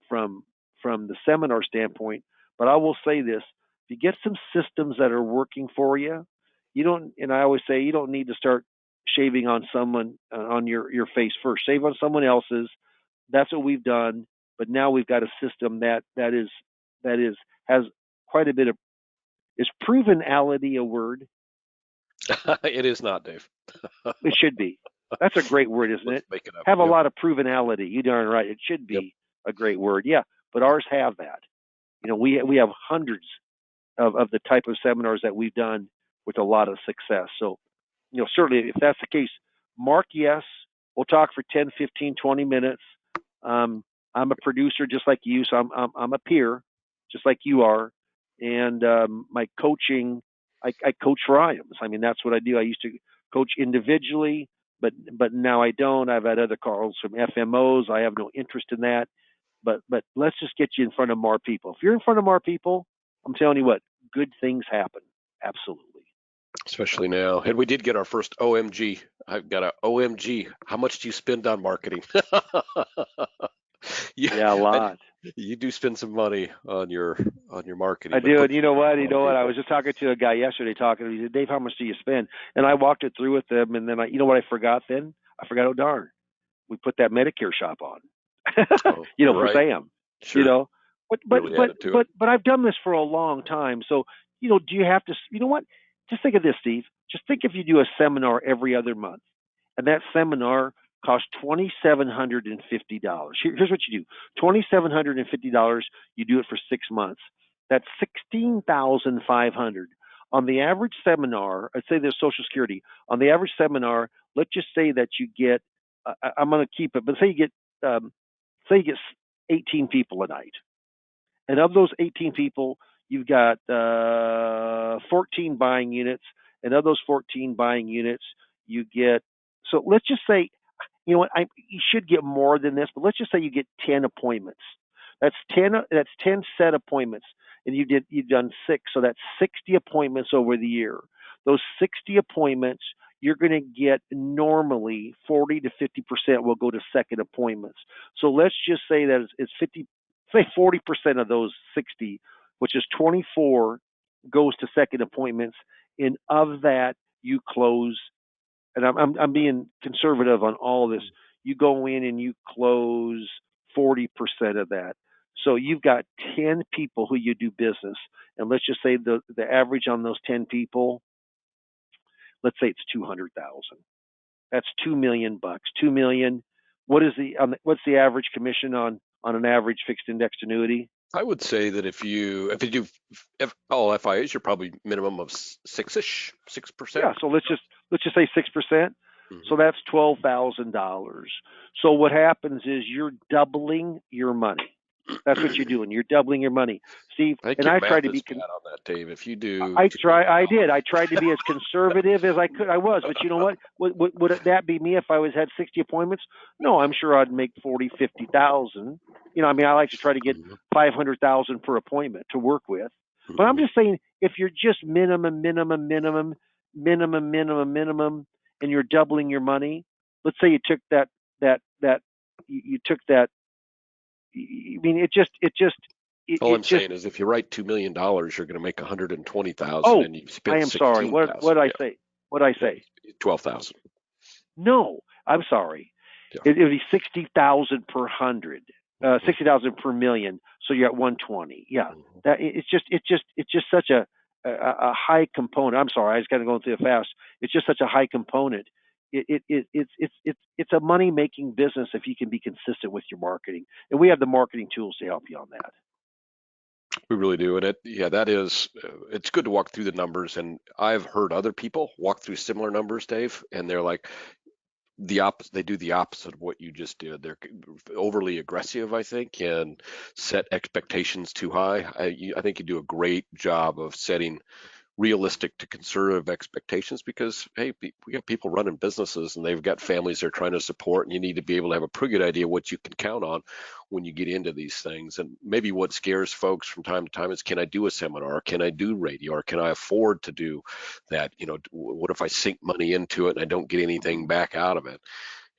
the seminar standpoint. But I will say this: if you get some systems that are working for you, you don't. And I always say you don't need to start shaving on someone on your face first. Shave on someone else's. That's what we've done. But now we've got a system that has quite a bit of. Is provenality a word? It is not, Dave. It should be. That's a great word, isn't Let's it? make it up. Have a Yep. lot of provenality. You darn right. It should Yep. be a great word. Yeah, but ours have that. We have hundreds of the type of seminars that we've done with a lot of success. So, certainly if that's the case, Mark, yes, we'll talk for 10, 15, 20 minutes. I'm a producer just like you, so I'm a peer just like you are. And my coaching, I coach for IAMS. I mean, that's what I do. I used to coach individually, but now I don't. I've had other calls from FMOs. I have no interest in that. But let's just get you in front of more people. If you're in front of more people, I'm telling you what, good things happen. Absolutely. Especially now. And we did get our first OMG. I've got a OMG. How much do you spend on marketing? Yeah, a lot. You do spend some money on your marketing. I but do, put and you know what? a lot of I people. was just talking to a guy yesterday. He said, "Dave, how much do you spend?" And I walked it through with him, and then you know what I forgot? Then I forgot. Oh darn, we put that Medicare shop on. Oh, For right. Sam. You Sure. know, Really added to it. but I've done this for a long time. So do you have to? You know what? Just think of this, Steve. Just think if you do a seminar every other month, and that seminar costs $2,750. Here's what you do: $2,750. You do it for 6 months. That's $16,500. On the average seminar, I'd say there's Social Security. On the average seminar, let's just say that you get. I'm going to keep it, but say you get 18 people a night. And of those 18 people, you've got 14 buying units. And of those 14 buying units, you get, so let's just say, you should get more than this, but let's just say you get 10 appointments. That's 10 set appointments. And you've done 6, so that's 60 appointments over the year. Those 60 appointments, you're going to get normally 40 to 50% will go to second appointments. So let's just say that it's 50, say 40% of those 60, which is 24, goes to second appointments. And of that, you close, and I'm being conservative on all of this. You go in and you close 40% of that. So you've got 10 people who you do business, and let's just say the average on those 10 people, let's say it's 200,000. That's $2 million. $2 million. What's the average commission on an average fixed indexed annuity? I would say that if you do all FIAs, you're probably minimum of 6%. Yeah. So let's just say 6%. So that's $12,000. So what happens is you're doubling your money. That's what you're doing. You're doubling your money, Steve. I think And your I math tried to is be. bad on that, Dave. If you do, I did. I tried to be as conservative as I could. I was, but you know what? Would that be me if I had 60 appointments? No, I'm sure I'd make 40, 50,000. I like to try to get 500,000 per appointment to work with. But I'm just saying, if you're just minimum, and you're doubling your money, let's say you took that. You took that. I mean, all I'm saying is if you write $2 million, you're going to make 120,000, oh, and you spent I am sorry. 16,000. What did I say? What did I say? 12,000. No, I'm sorry. Yeah. It would be 60,000 per 100, 60,000 per million. So you're at 120. Yeah, that it's just such a high component. I'm sorry, I just got to go through it fast. It's just such a high component. It's a money making business if you can be consistent with your marketing, and we have the marketing tools to help you on that. We really do. And that is, it's good to walk through the numbers. And I've heard other people walk through similar numbers, Dave, and they're like they do the opposite of what you just did. They're overly aggressive, I think, and set expectations too high. I think you do a great job of setting realistic to conservative expectations, because hey, we got people running businesses and they've got families they're trying to support, and you need to be able to have a pretty good idea what you can count on when you get into these things. And maybe what scares folks from time to time is, can I do a seminar? Can I do radio? Or can I afford to do that? What if I sink money into it and I don't get anything back out of it?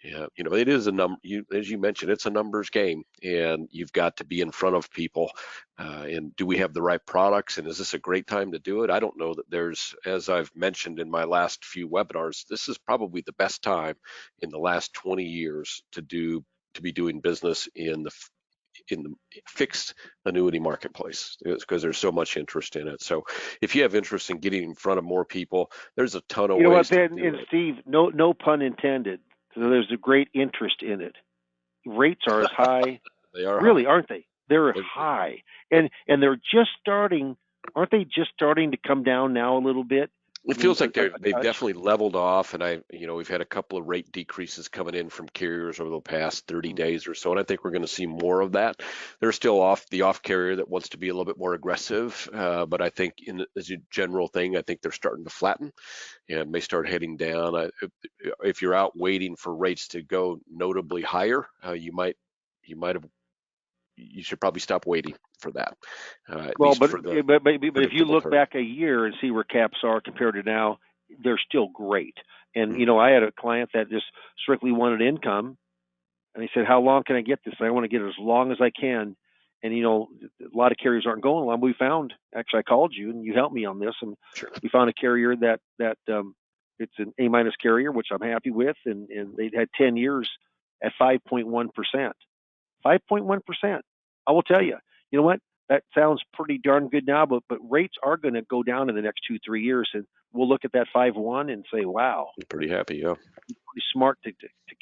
Yeah, it is a number. As you mentioned, it's a numbers game, and you've got to be in front of people. And do we have the right products? And is this a great time to do it? I don't know that there's, as I've mentioned in my last few webinars, this is probably the best time in the last 20 years to be doing business in the fixed annuity marketplace, because there's so much interest in it. So if you have interest in getting in front of more people, there's a ton of You know ways what, to Ben do and it. Steve, no pun intended. So there's a great interest in it. Rates are as high, They are really, high. aren't they? They're They're high, and they're just starting. Aren't they just starting to come down now a little bit? It I mean, feels like a they've touch. definitely leveled off, and we've had a couple of rate decreases coming in from carriers over the past 30 days or so, and I think we're going to see more of that. There's still the off carrier that wants to be a little bit more aggressive, but I think as a general thing, I think they're starting to flatten and may start heading down. If you're out waiting for rates to go notably higher, you should probably stop waiting for that, at Well, least but for the but but if you predictable look term. back a year and see where caps are compared to now, they're still great. And Mhm. I had a client that just strictly wanted income, and he said, "How long can I get this? I want to get it as long as I can." And a lot of carriers aren't going long. We found, actually, I called you and you helped me on this, and Sure. we found a carrier that it's an A- carrier, which I'm happy with, and they had 10 years at 5.1%. 5.1%. I will tell you, you know what? That sounds pretty darn good now, but rates are going to go down in the next 2-3 years, and we'll look at that 5.1 and say, wow, I'm pretty happy. Yeah. pretty smart to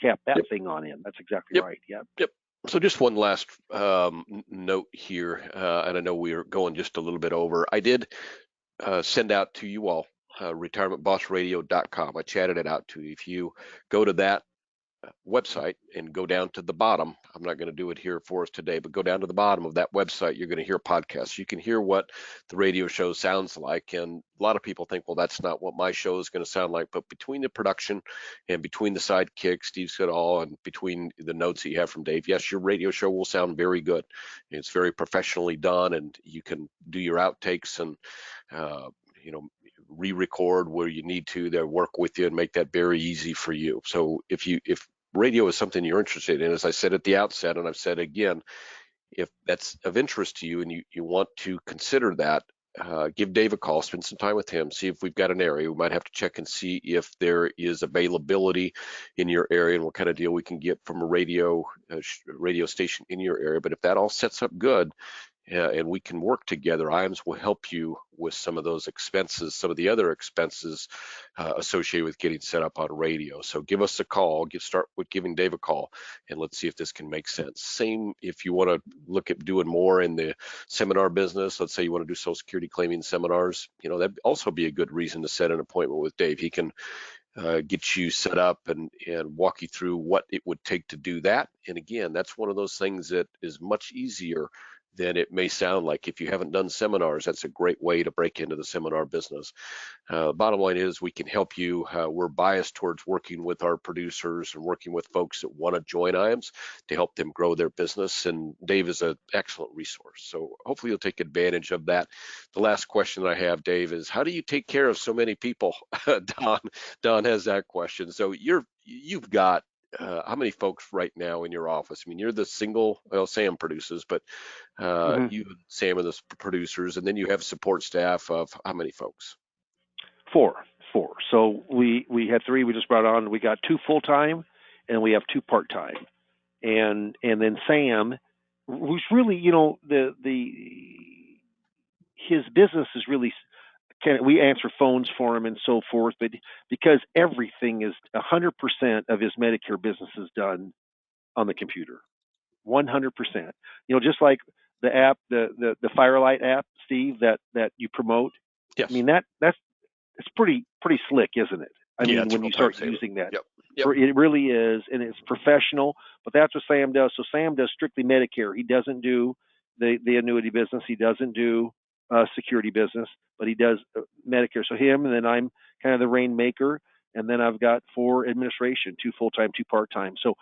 cap that Yep. thing on in. That's exactly Yep. right. Yeah. Yep. So just one last note here, and I know we are going just a little bit over. I did send out to you all retirementbossradio.com. I chatted it out to you. If you go to that website and go down to the bottom, I'm not going to do it here for us today, but go down to the bottom of that website, you're going to hear podcasts. You can hear what the radio show sounds like. And a lot of people think, well, that's not what my show is going to sound like. But between the production and between the sidekick, Steve Goodall, and between the notes that you have from Dave, yes, your radio show will sound very good. It's very professionally done, and you can do your outtakes and, uh, re-record where you need to. They'll work with you and make that very easy for you. So if radio is something you're interested in, as I said at the outset, and I've said again, if that's of interest to you and you want to consider that, give Dave a call, spend some time with him, see if we've got an area. We might have to check and see if there is availability in your area and what kind of deal we can get from a radio station in your area. But if that all sets up good, and we can work together, IAMS will help you with some of those expenses, some of the other expenses associated with getting set up on radio. So give us a call, start with giving Dave a call, and let's see if this can make sense. Same if you want to look at doing more in the seminar business. Let's say you want to do Social Security claiming seminars, that'd also be a good reason to set an appointment with Dave. He can get you set up and walk you through what it would take to do that. And again, that's one of those things that is much easier than it may sound like. If you haven't done seminars, that's a great way to break into the seminar business. Bottom line is we can help you. We're biased towards working with our producers and working with folks that want to join IAMS to help them grow their business. And Dave is an excellent resource. So hopefully you'll take advantage of that. The last question that I have, Dave, is how do you take care of so many people? Don has that question. So you've got how many folks right now in your office? I mean, you're the single, well, Sam produces, but you and Sam are the producers, and then you have support staff of how many folks? Four. So we had three we just brought on. We got 2 full-time, and we have 2 part-time. And then Sam, who's really, his business is really, we answer phones for him and so forth, but because everything is 100% of his Medicare business is done on the computer, 100%. Just like the app, the Firelight app, Steve, that you promote. Yes. I mean, it's pretty slick, isn't it? I mean, when you start using that, Yep. It really is, and it's professional. But that's what Sam does. So Sam does strictly Medicare. He doesn't do the annuity business. He doesn't do security business, but he does Medicare. So him, and then I'm kind of the rainmaker, and then I've got 4 administration, 2 full-time, 2 part-time. So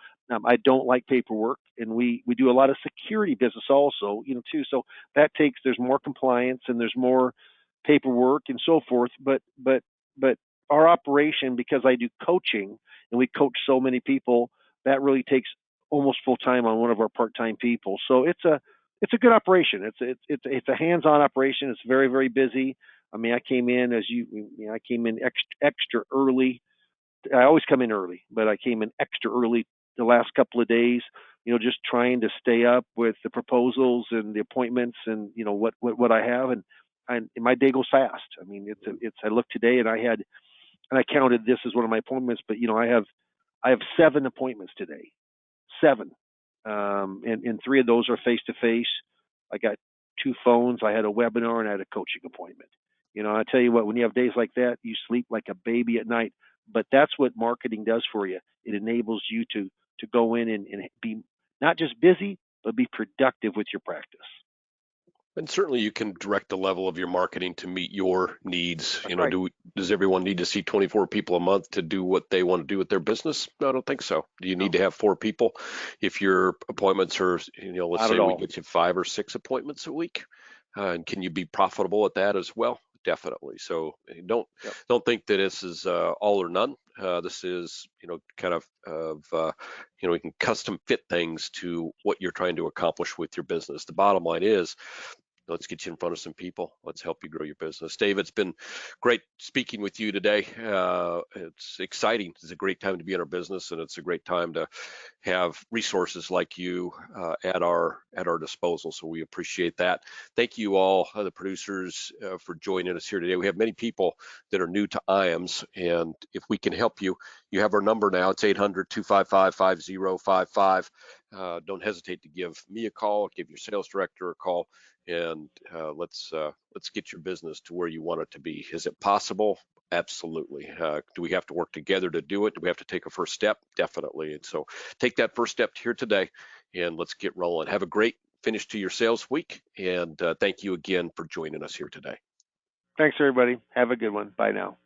I don't like paperwork, and we do a lot of security business also, too. So there's more compliance and there's more paperwork and so forth. But our operation, because I do coaching and we coach so many people, that really takes almost full time on one of our part-time people. So it's a good operation. It's a hands-on operation. It's very, very busy. I mean, I came in I came in extra early. I always come in early, but I came in extra early the last couple of days, just trying to stay up with the proposals and the appointments and, what I have. And my day goes fast. I mean, I looked today and I counted this as one of my appointments, but, I have 7 appointments today, 7. And 3 of those are face to face. I got 2 phones. I had a webinar and I had a coaching appointment. I tell you what, when you have days like that, you sleep like a baby at night. But that's what marketing does for you. It enables you to go in and be not just busy, but be productive with your practice. And certainly you can direct the level of your marketing to meet your needs. That's right. Does everyone need to see 24 people a month to do what they want to do with their business? No, I don't think so. Do you need to have 4 people if your appointments are, let's say we get you 5 or 6 appointments a week? And can you be profitable at that as well? Definitely. So don't think that this is all or none. This is, kind of we can custom fit things to what you're trying to accomplish with your business. The bottom line is, let's get you in front of some people. Let's help you grow your business. Dave, it's been great speaking with you today. It's exciting. It's a great time to be in our business, and it's a great time to have resources like you at our disposal. So we appreciate that. Thank you all, the producers, for joining us here today. We have many people that are new to IAMS, and if we can help you, you have our number now. It's 800-255-5055. Don't hesitate to give me a call, give your sales director a call, and let's get your business to where you want it to be. Is it possible? Absolutely. Do we have to work together to do it? Do we have to take a first step? Definitely. And so take that first step here today, and let's get rolling. Have a great finish to your sales week, and thank you again for joining us here today. Thanks, everybody. Have a good one. Bye now.